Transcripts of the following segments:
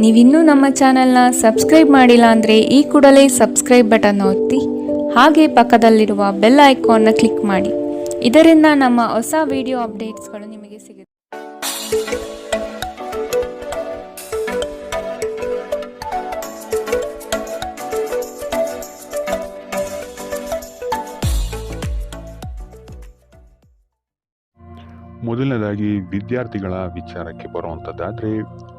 ನೀವಿನ್ನೂ ನಮ್ಮ ಚಾನೆಲ್ನ ಸಬ್ಸ್ಕ್ರೈಬ್ ಮಾಡಿಲ್ಲ ಅಂದರೆ ಈ ಕೂಡಲೇ ಸಬ್ಸ್ಕ್ರೈಬ್ ಬಟನ್ ಒತ್ತಿ ಹಾಗೆ ಪಕ್ಕದಲ್ಲಿರುವ ಬೆಲ್ ಐಕಾನ್ನ ಕ್ಲಿಕ್ ಮಾಡಿ. ಇದರಿಂದ ನಮ್ಮ ಹೊಸ ವಿಡಿಯೋ ಅಪ್ಡೇಟ್ಸ್ಗಳು ನಿಮಗೆ ಸಿಗುತ್ತೆ. ಮೊದಲನೇದಾಗಿ ವಿದ್ಯಾರ್ಥಿಗಳ ವಿಚಾರಕ್ಕೆ ಬರುವಂಥದ್ದಾದರೆ,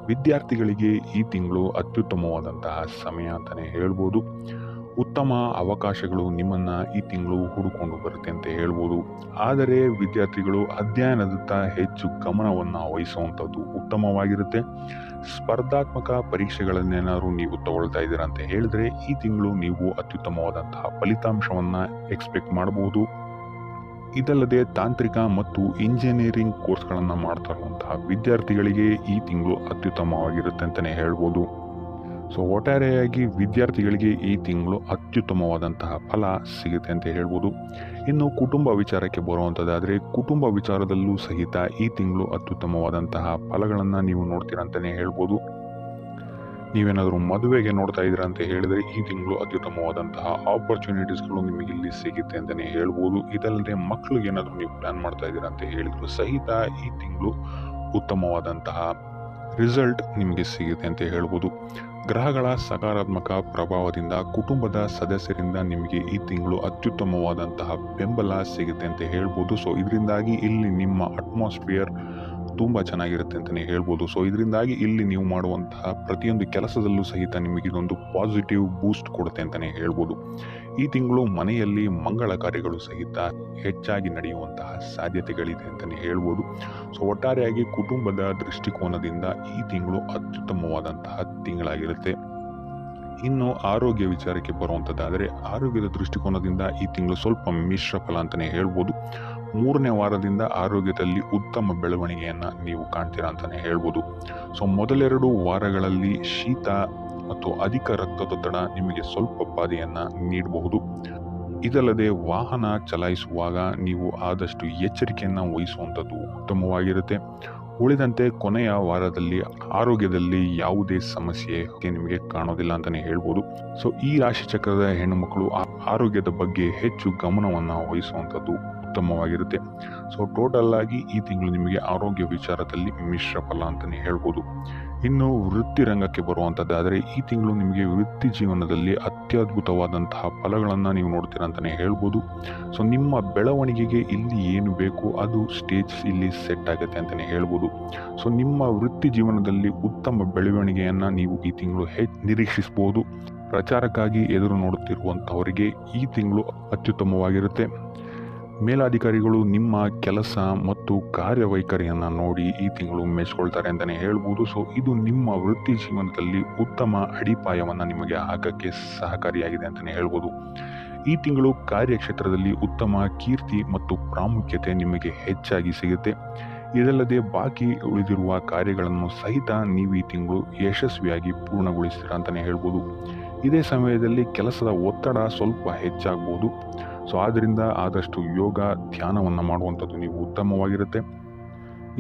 ವಿದ್ಯಾರ್ಥಿಗಳಿಗೆ ಈ ತಿಂಗಳು ಅತ್ಯುತ್ತಮವಾದಂತಹ ಸಮಯ ಅಂತಲೇ ಹೇಳ್ಬೋದು. ಉತ್ತಮ ಅವಕಾಶಗಳು ನಿಮ್ಮನ್ನು ಈ ತಿಂಗಳು ಹುಡುಕೊಂಡು ಬರುತ್ತೆ ಅಂತ ಹೇಳ್ಬೋದು. ಆದರೆ ವಿದ್ಯಾರ್ಥಿಗಳು ಅಧ್ಯಯನದತ್ತ ಹೆಚ್ಚು ಗಮನವನ್ನು ವಹಿಸುವಂಥದ್ದು ಉತ್ತಮವಾಗಿರುತ್ತೆ. ಸ್ಪರ್ಧಾತ್ಮಕ ಪರೀಕ್ಷೆಗಳನ್ನೇನಾದ್ರು ನೀವು ತಗೊಳ್ತಾ ಇದ್ದೀರಾ ಅಂತ ಹೇಳಿದ್ರೆ ಈ ತಿಂಗಳು ನೀವು ಅತ್ಯುತ್ತಮವಾದಂತಹ ಫಲಿತಾಂಶವನ್ನು ಎಕ್ಸ್ಪೆಕ್ಟ್ ಮಾಡಬಹುದು. ಇದಲ್ಲದೆ ತಾಂತ್ರಿಕ ಮತ್ತು ಇಂಜಿನಿಯರಿಂಗ್ ಕೋರ್ಸ್ಗಳನ್ನು ಮಾಡ್ತಾ ಇರುವಂತಹ ವಿದ್ಯಾರ್ಥಿಗಳಿಗೆ ಈ ತಿಂಗಳು ಅತ್ಯುತ್ತಮವಾಗಿರುತ್ತೆ ಅಂತಲೇ ಹೇಳ್ಬೋದು. ಸೊ ಒಟ್ಟಾರೆಯಾಗಿ ವಿದ್ಯಾರ್ಥಿಗಳಿಗೆ ಈ ತಿಂಗಳು ಅತ್ಯುತ್ತಮವಾದಂತಹ ಫಲ ಸಿಗುತ್ತೆ ಅಂತ ಹೇಳ್ಬೋದು. ಇನ್ನು ಕುಟುಂಬ ವಿಚಾರಕ್ಕೆ ಬರುವಂಥದ್ದಾದರೆ, ಕುಟುಂಬ ವಿಚಾರದಲ್ಲೂ ಸಹಿತ ಈ ತಿಂಗಳು ಅತ್ಯುತ್ತಮವಾದಂತಹ ಫಲಗಳನ್ನು ನೀವು ನೋಡ್ತೀರಾ ಅಂತಲೇ ಹೇಳ್ಬೋದು. ನೀವೇನಾದರೂ ಮದುವೆಗೆ ನೋಡ್ತಾ ಇದ್ದೀರಾ ಅಂತ ಹೇಳಿದ್ರೆ ಈ ತಿಂಗಳು ಅತ್ಯುತ್ತಮವಾದಂತಹ ಆಪರ್ಚುನಿಟೀಸ್ಗಳು ನಿಮಗೆ ಇಲ್ಲಿ ಸಿಗುತ್ತೆ ಅಂತಲೇ ಹೇಳ್ಬೋದು. ಇದಲ್ಲದೆ ಮಕ್ಕಳಿಗೆ ಏನಾದರೂ ನೀವು ಪ್ಲಾನ್ ಮಾಡ್ತಾ ಇದ್ದೀರಾ ಅಂತ ಹೇಳಿದ್ರು ಸಹಿತ ಈ ತಿಂಗಳು ಉತ್ತಮವಾದಂತಹ ರಿಸಲ್ಟ್ ನಿಮಗೆ ಸಿಗುತ್ತೆ ಅಂತ ಹೇಳ್ಬೋದು. ಗ್ರಹಗಳ ಸಕಾರಾತ್ಮಕ ಪ್ರಭಾವದಿಂದ ಕುಟುಂಬದ ಸದಸ್ಯರಿಂದ ನಿಮಗೆ ಈ ತಿಂಗಳು ಅತ್ಯುತ್ತಮವಾದಂತಹ ಬೆಂಬಲ ಸಿಗುತ್ತೆ ಅಂತ ಹೇಳ್ಬೋದು. ಸೊ ಇದರಿಂದಾಗಿ ಇಲ್ಲಿ ನಿಮ್ಮ ಅಟ್ಮಾಸ್ಫಿಯರ್ ತುಂಬ ಚೆನ್ನಾಗಿರುತ್ತೆ ಅಂತಲೇ ಹೇಳ್ಬೋದು. ಸೊ ಇದರಿಂದಾಗಿ ಇಲ್ಲಿ ನೀವು ಮಾಡುವಂತಹ ಪ್ರತಿಯೊಂದು ಕೆಲಸದಲ್ಲೂ ಸಹಿತ ನಿಮಗೆ ಇದೊಂದು ಪಾಸಿಟಿವ್ ಬೂಸ್ಟ್ ಕೊಡುತ್ತೆ ಅಂತಲೇ ಹೇಳ್ಬೋದು. ಈ ತಿಂಗಳು ಮನೆಯಲ್ಲಿ ಮಂಗಳ ಕಾರ್ಯಗಳು ಸಹಿತ ಹೆಚ್ಚಾಗಿ ನಡೆಯುವಂತಹ ಸಾಧ್ಯತೆಗಳಿದೆ ಅಂತಲೇ ಹೇಳ್ಬೋದು. ಸೊ ಒಟ್ಟಾರೆಯಾಗಿ ಕುಟುಂಬದ ದೃಷ್ಟಿಕೋನದಿಂದ ಈ ತಿಂಗಳು ಅತ್ಯುತ್ತಮವಾದಂತಹ ತಿಂಗಳಾಗಿರುತ್ತೆ. ಇನ್ನು ಆರೋಗ್ಯ ವಿಚಾರಕ್ಕೆ ಬರುವಂಥದ್ದಾದರೆ, ಆರೋಗ್ಯದ ದೃಷ್ಟಿಕೋನದಿಂದ ಈ ತಿಂಗಳು ಸ್ವಲ್ಪ ಮಿಶ್ರ ಫಲ ಅಂತಲೇ ಹೇಳ್ಬೋದು. 3ನೇ ವಾರದಿಂದ ಆರೋಗ್ಯದಲ್ಲಿ ಉತ್ತಮ ಬೆಳವಣಿಗೆಯನ್ನು ನೀವು ಕಾಣ್ತೀರಾ ಅಂತಲೇ ಹೇಳ್ಬೋದು. ಸೊ ಮೊದಲೆರಡು ವಾರಗಳಲ್ಲಿ ಶೀತ ಮತ್ತು ಅಧಿಕ ರಕ್ತದೊತ್ತಡ ನಿಮಗೆ ಸ್ವಲ್ಪ ಬಾಧೆಯನ್ನು ನೀಡಬಹುದು. ಇದಲ್ಲದೆ ವಾಹನ ಚಲಾಯಿಸುವಾಗ ನೀವು ಆದಷ್ಟು ಎಚ್ಚರಿಕೆಯನ್ನು ವಹಿಸುವಂಥದ್ದು ಉತ್ತಮವಾಗಿರುತ್ತೆ. ಉಳಿದಂತೆ ಕೊನೆಯ ವಾರದಲ್ಲಿ ಆರೋಗ್ಯದಲ್ಲಿ ಯಾವುದೇ ಸಮಸ್ಯೆ ನಿಮಗೆ ಕಾಣೋದಿಲ್ಲ ಅಂತಲೇ ಹೇಳ್ಬೋದು. ಸೊ ಈ ರಾಶಿ ಚಕ್ರದ ಹೆಣ್ಣು ಮಕ್ಕಳು ಆರೋಗ್ಯದ ಬಗ್ಗೆ ಹೆಚ್ಚು ಗಮನವನ್ನು ವಹಿಸುವಂಥದ್ದು ಉತ್ತಮವಾಗಿರುತ್ತೆ. ಸೊ ಟೋಟಲ್ ಆಗಿ ಈ ತಿಂಗಳು ನಿಮಗೆ ಆರೋಗ್ಯ ವಿಚಾರದಲ್ಲಿ ಮಿಶ್ರ ಫಲ ಅಂತಲೇ ಹೇಳ್ಬೋದು. ಇನ್ನು ವೃತ್ತಿ ರಂಗಕ್ಕೆ ಬರುವಂಥದ್ದಾದರೆ, ಈ ತಿಂಗಳು ನಿಮಗೆ ವೃತ್ತಿ ಜೀವನದಲ್ಲಿ ಅತ್ಯದ್ಭುತವಾದಂತಹ ಫಲಗಳನ್ನು ನೀವು ನೋಡ್ತೀರಾ ಅಂತಲೇ ಹೇಳ್ಬೋದು. ಸೊ ನಿಮ್ಮ ಬೆಳವಣಿಗೆಗೆ ಇಲ್ಲಿ ಏನು ಬೇಕು ಅದು ಸ್ಟೇಜ್ ಇಲ್ಲಿ ಸೆಟ್ ಆಗುತ್ತೆ ಅಂತಲೇ ಹೇಳ್ಬೋದು. ಸೊ ನಿಮ್ಮ ವೃತ್ತಿ ಜೀವನದಲ್ಲಿ ಉತ್ತಮ ಬೆಳವಣಿಗೆಯನ್ನು ನೀವು ಈ ತಿಂಗಳು ನಿರೀಕ್ಷಿಸಬಹುದು. ಪ್ರಚಾರಕ್ಕಾಗಿ ಎದುರು ನೋಡುತ್ತಿರುವಂಥವರಿಗೆ ಈ ತಿಂಗಳು ಅತ್ಯುತ್ತಮವಾಗಿರುತ್ತೆ. ಮೇಲಾಧಿಕಾರಿಗಳು ನಿಮ್ಮ ಕೆಲಸ ಮತ್ತು ಕಾರ್ಯವೈಖರಿಯನ್ನು ನೋಡಿ ಈ ತಿಂಗಳು ಮೆಚ್ಕೊಳ್ತಾರೆ ಅಂತಲೇ ಹೇಳ್ಬೋದು. ಸೊ ಇದು ನಿಮ್ಮ ವೃತ್ತಿ ಜೀವನದಲ್ಲಿ ಉತ್ತಮ ಅಡಿಪಾಯವನ್ನು ನಿಮಗೆ ಹಾಕಕ್ಕೆ ಸಹಕಾರಿಯಾಗಿದೆ ಅಂತಲೇ ಹೇಳ್ಬೋದು. ಈ ತಿಂಗಳು ಕಾರ್ಯಕ್ಷೇತ್ರದಲ್ಲಿ ಉತ್ತಮ ಕೀರ್ತಿ ಮತ್ತು ಪ್ರಾಮುಖ್ಯತೆ ನಿಮಗೆ ಹೆಚ್ಚಾಗಿ ಸಿಗುತ್ತೆ. ಇದಲ್ಲದೆ ಬಾಕಿ ಉಳಿದಿರುವ ಕಾರ್ಯಗಳನ್ನು ಸಹಿತ ನೀವು ಈ ತಿಂಗಳು ಯಶಸ್ವಿಯಾಗಿ ಪೂರ್ಣಗೊಳಿಸ್ತೀರಾ ಅಂತಲೇ ಹೇಳ್ಬೋದು. ಇದೇ ಸಮಯದಲ್ಲಿ ಕೆಲಸದ ಒತ್ತಡ ಸ್ವಲ್ಪ ಹೆಚ್ಚಾಗ್ಬೋದು. ಸೊ ಆದ್ದರಿಂದ ಆದಷ್ಟು ಯೋಗ ಧ್ಯಾನವನ್ನು ಮಾಡುವಂಥದ್ದು ನೀವು ಉತ್ತಮವಾಗಿರುತ್ತೆ.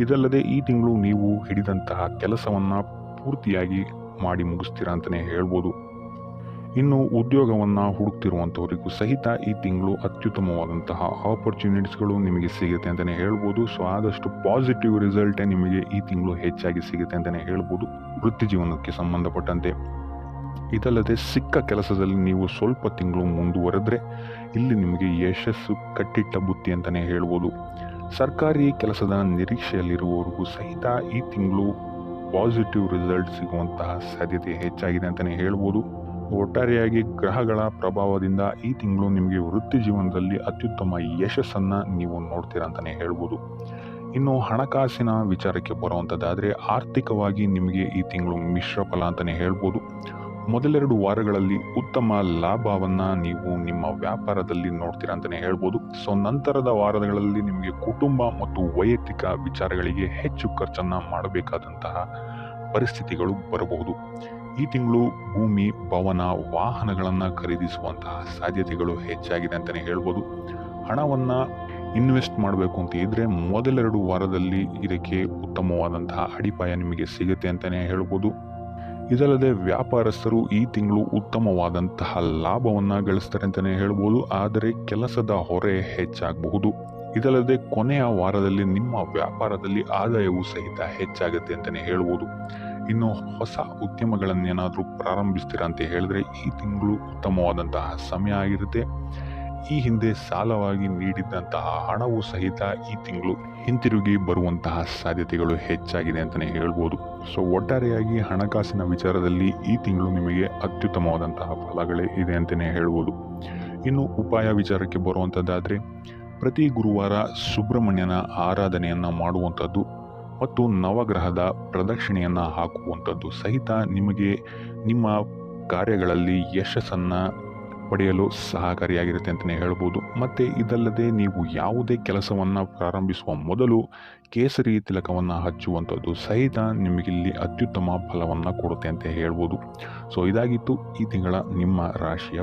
ಇದಲ್ಲದೆ ಈ ತಿಂಗಳು ನೀವು ಹಿಡಿದಂತಹ ಕೆಲಸವನ್ನು ಪೂರ್ತಿಯಾಗಿ ಮಾಡಿ ಮುಗಿಸ್ತೀರಾ ಅಂತಲೇ ಹೇಳ್ಬೋದು. ಇನ್ನು ಉದ್ಯೋಗವನ್ನು ಹುಡುಕ್ತಿರುವಂಥವರಿಗೂ ಸಹಿತ ಈ ತಿಂಗಳು ಅತ್ಯುತ್ತಮವಾದಂತಹ ಆಪರ್ಚುನಿಟೀಸ್ಗಳು ನಿಮಗೆ ಸಿಗುತ್ತೆ ಅಂತಲೇ ಹೇಳ್ಬೋದು. ಸೊ ಆದಷ್ಟು ಪಾಸಿಟಿವ್ ರಿಸಲ್ಟೇ ನಿಮಗೆ ಈ ತಿಂಗಳು ಹೆಚ್ಚಾಗಿ ಸಿಗುತ್ತೆ ಅಂತಲೇ ಹೇಳ್ಬೋದು ವೃತ್ತಿ ಜೀವನಕ್ಕೆ ಸಂಬಂಧಪಟ್ಟಂತೆ. ಇದಲ್ಲದೆ ಸಿಕ್ಕ ಕೆಲಸದಲ್ಲಿ ನೀವು ಸ್ವಲ್ಪ ತಿಂಗಳು ಮುಂದುವರೆದ್ರೆ ಇಲ್ಲಿ ನಿಮಗೆ ಯಶಸ್ಸು ಕಟ್ಟಿಟ್ಟ ಬುತ್ತಿ ಅಂತಲೇ ಹೇಳ್ಬೋದು. ಸರ್ಕಾರಿ ಕೆಲಸದ ನಿರೀಕ್ಷೆಯಲ್ಲಿರುವವರಿಗೂ ಸಹಿತ ಈ ತಿಂಗಳು ಪಾಸಿಟಿವ್ ರಿಸಲ್ಟ್ ಸಿಗುವಂತಹ ಸಾಧ್ಯತೆ ಹೆಚ್ಚಾಗಿದೆ ಅಂತಲೇ ಹೇಳ್ಬೋದು. ಒಟ್ಟಾರೆಯಾಗಿ ಗ್ರಹಗಳ ಪ್ರಭಾವದಿಂದ ಈ ತಿಂಗಳು ನಿಮಗೆ ವೃತ್ತಿ ಜೀವನದಲ್ಲಿ ಅತ್ಯುತ್ತಮ ಯಶಸ್ಸನ್ನು ನೀವು ನೋಡ್ತೀರಾ ಅಂತಲೇ ಹೇಳ್ಬೋದು. ಇನ್ನು ಹಣಕಾಸಿನ ವಿಚಾರಕ್ಕೆ ಬರುವಂಥದ್ದಾದರೆ, ಆರ್ಥಿಕವಾಗಿ ನಿಮಗೆ ಈ ತಿಂಗಳು ಮಿಶ್ರ ಫಲ ಅಂತಲೇ ಹೇಳ್ಬೋದು. ಮೊದಲೆರಡು ವಾರಗಳಲ್ಲಿ ಉತ್ತಮ ಲಾಭವನ್ನು ನೀವು ನಿಮ್ಮ ವ್ಯಾಪಾರದಲ್ಲಿ ನೋಡ್ತೀರಾ ಅಂತಲೇ ಹೇಳ್ಬೋದು. ಸೊ ನಂತರದ ವಾರಗಳಲ್ಲಿ ನಿಮಗೆ ಕುಟುಂಬ ಮತ್ತು ವೈಯಕ್ತಿಕ ವಿಚಾರಗಳಿಗೆ ಹೆಚ್ಚು ಖರ್ಚನ್ನು ಮಾಡಬೇಕಾದಂತಹ ಪರಿಸ್ಥಿತಿಗಳು ಬರಬಹುದು. ಈ ತಿಂಗಳು ಭೂಮಿ, ಭವನ, ವಾಹನಗಳನ್ನು ಖರೀದಿಸುವಂತಹ ಸಾಧ್ಯತೆಗಳು ಹೆಚ್ಚಾಗಿದೆ ಅಂತಲೇ ಹೇಳ್ಬೋದು. ಹಣವನ್ನು ಇನ್ವೆಸ್ಟ್ ಮಾಡಬೇಕು ಅಂತ ಇದ್ದರೆ ಮೊದಲೆರಡು ವಾರದಲ್ಲಿ ಇದಕ್ಕೆ ಉತ್ತಮವಾದಂತಹ ಅಡಿಪಾಯ ನಿಮಗೆ ಸಿಗುತ್ತೆ ಅಂತಲೇ ಹೇಳ್ಬೋದು. ಇದಲ್ಲದೆ ವ್ಯಾಪಾರಸ್ಥರು ಈ ತಿಂಗಳು ಉತ್ತಮವಾದಂತಹ ಲಾಭವನ್ನು ಗಳಿಸ್ತಾರೆ ಅಂತಲೇ ಹೇಳ್ಬೋದು. ಆದರೆ ಕೆಲಸದ ಹೊರೆ ಹೆಚ್ಚಾಗಬಹುದು. ಇದಲ್ಲದೆ ಕೊನೆಯ ವಾರದಲ್ಲಿ ನಿಮ್ಮ ವ್ಯಾಪಾರದಲ್ಲಿ ಆದಾಯವೂ ಸಹಿತ ಹೆಚ್ಚಾಗುತ್ತೆ ಅಂತಲೇ ಹೇಳ್ಬೋದು. ಇನ್ನು ಹೊಸ ಉದ್ಯಮಗಳನ್ನೇನಾದರೂ ಪ್ರಾರಂಭಿಸ್ತೀರಾ ಅಂತ ಹೇಳಿದ್ರೆ ಈ ತಿಂಗಳು ಉತ್ತಮವಾದಂತಹ ಸಮಯ ಆಗಿರುತ್ತೆ. ಈ ಹಿಂದೆ ಸಾಲವಾಗಿ ನೀಡಿದಂತಹ ಹಣವೂ ಸಹಿತ ಈ ತಿಂಗಳು ಹಿಂತಿರುಗಿ ಬರುವಂತಹ ಸಾಧ್ಯತೆಗಳು ಹೆಚ್ಚಾಗಿದೆ ಅಂತಲೇ ಹೇಳ್ಬೋದು. ಸೊ ಒಟ್ಟಾರೆಯಾಗಿ ಹಣಕಾಸಿನ ವಿಚಾರದಲ್ಲಿ ಈ ತಿಂಗಳು ನಿಮಗೆ ಅತ್ಯುತ್ತಮವಾದಂತಹ ಫಲಗಳೇ ಇದೆ ಅಂತಲೇ ಹೇಳ್ಬೋದು. ಇನ್ನು ಉಪಾಯ ವಿಚಾರಕ್ಕೆ ಬರುವಂಥದ್ದಾದರೆ ಪ್ರತಿ ಗುರುವಾರ ಸುಬ್ರಹ್ಮಣ್ಯನ ಆರಾಧನೆಯನ್ನು ಮಾಡುವಂಥದ್ದು ಮತ್ತು ನವಗ್ರಹದ ಪ್ರದಕ್ಷಿಣೆಯನ್ನು ಹಾಕುವಂಥದ್ದು ಸಹಿತ ನಿಮಗೆ ನಿಮ್ಮ ಕಾರ್ಯಗಳಲ್ಲಿ ಯಶಸ್ಸನ್ನು ಪಡೆಯಲು ಸಹಕಾರಿಯಾಗಿರುತ್ತೆ ಅಂತಲೇ ಹೇಳ್ಬೋದು. ಮತ್ತು ಇದಲ್ಲದೆ ನೀವು ಯಾವುದೇ ಕೆಲಸವನ್ನು ಪ್ರಾರಂಭಿಸುವ ಮೊದಲು ಕೇಸರಿ ತಿಲಕವನ್ನು ಹಚ್ಚುವಂಥದ್ದು ಸಹಿತ ನಿಮಗಿಲ್ಲಿ ಅತ್ಯುತ್ತಮ ಫಲವನ್ನು ಕೊಡುತ್ತೆ ಅಂತ ಹೇಳ್ಬೋದು. ಸೊ ಇದಾಗಿತ್ತು ಈ ತಿಂಗಳ ನಿಮ್ಮ ರಾಶಿಯ